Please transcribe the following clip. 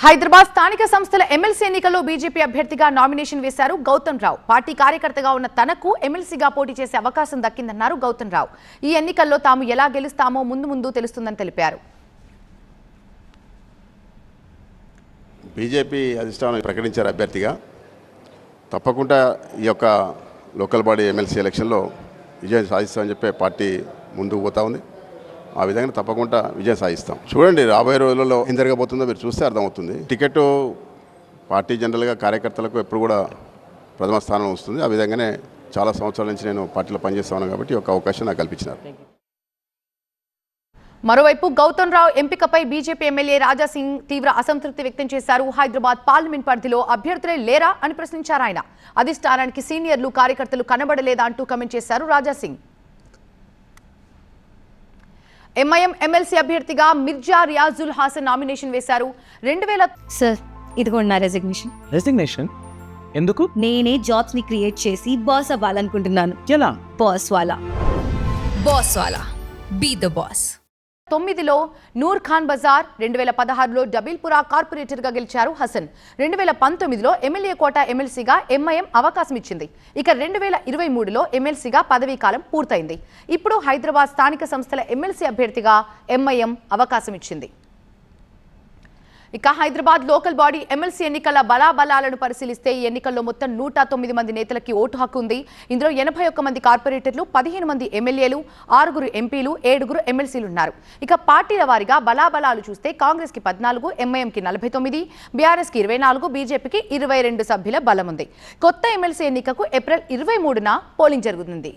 హైదరాబాద్ స్థానిక సంస్థల ఎమ్మెల్సీ ఎన్నికల్లో బీజేపీ అభ్యర్థిగా నామినేషన్ వేశారు గౌతమ్ రావు. పార్టీ కార్యకర్తగా ఉన్న తనకు ఎమ్మెల్సీగా పోటీ చేసే అవకాశం దక్కిందన్నారు గౌతమ్ రావు. ఈ ఎన్నికల్లో తాము ఎలా గెలుస్తామో ముందు తెలుస్తుందని తెలిపారు. బీజేపీ అధిష్టానం ప్రకటించారు అభ్యర్థిగా. తప్పకుండా ఈ యొక్క లోకల్ బాడీ ఎమ్మెల్సీ ఎలక్షన్లో విజయం సాధిస్తామని చెప్పే పార్టీ ముందుకు పోతా ఉంది. ఆ విధంగా తప్పకుండా విజయం సాధిస్తాం. చూడండి, రాబోయే రోజులలో ఏం జరగబోతుందో మీరు చూస్తే అర్థమవుతుంది. టికెట్ పార్టీ జనరల్గా కార్యకర్తలకు ఎప్పుడు కూడా ప్రథమ స్థానం వస్తుంది. ఆ విధంగానే చాలా సంవత్సరాల నుంచి నేను పార్టీలో పనిచేస్తాను కాబట్టి ఒక అవకాశం నాకు కల్పించినారు. మరోవైపు గౌతమ్ రావు ఎంపికపై బీజేపీ ఎమ్మెల్యే రాజాసింగ్ తీవ్ర అసంతృప్తి వ్యక్తం చేశారు. హైదరాబాద్ పార్లమెంట్ పరిధిలో అభ్యర్థులే లేరా అని ప్రశ్నించారు ఆయన. అధిష్టానానికి సీనియర్లు కార్యకర్తలు కనబడలేదా అంటూ కామెంట్ చేశారు రాజాసింగ్. ఎంఐఎం ఎమ్మెల్సీ అభ్యర్థిగా మిర్జా రియాజుల్ హాసన్ నామినేషన్ వేశారు. 2000 సార్ ఇదిగోండి నా రెసిగ్నేషన్. ఎందుకు? నేనే జాబ్స్ ని క్రియేట్ చేసి బాస్ అవ్వాలనుకుంటున్నాను. ఎలా? బాస్ వాలా బీ ద బాస్. 2009లో నూర్ ఖాన్ బజార్, 2016లో డబీల్పురా కార్పొరేటర్ గా గెలిచారు హసన్. 2019లో ఎమ్మెల్యే కోట ఎమ్మెల్సీగా ఎంఐఎం అవకాశం ఇచ్చింది. ఇక 2023లో ఎమ్మెల్సీగా పదవీకాలం పూర్తయింది. ఇప్పుడు హైదరాబాద్ స్థానిక సంస్థల ఎమ్మెల్సీ అభ్యర్థిగా ఎంఐఎం అవకాశం ఇచ్చింది. ఇక హైదరాబాద్ లోకల్ బాడీ ఎమ్మెల్సీ ఎన్నికల బలాబలాలను పరిశీలిస్తే ఈ ఎన్నికల్లో మొత్తం 109 మంది నేతలకి ఓటు హక్కు ఉంది. ఇందులో 81 మంది కార్పొరేటర్లు, 15 మంది ఎమ్మెల్యేలు, 6 ఎంపీలు, 7 ఎమ్మెల్సీలు ఉన్నారు. ఇక పార్టీల వారీగా బలాబలాలు చూస్తే కాంగ్రెస్ కి 14, ఎంఐఎంకి 49, బీఆర్ఎస్ కి 24, బీజేపీకి 22 సభ్యుల బలం ఉంది. కొత్త ఎమ్మెల్సీ ఎన్నికకు ఏప్రిల్ 23న పోలింగ్ జరుగుతుంది.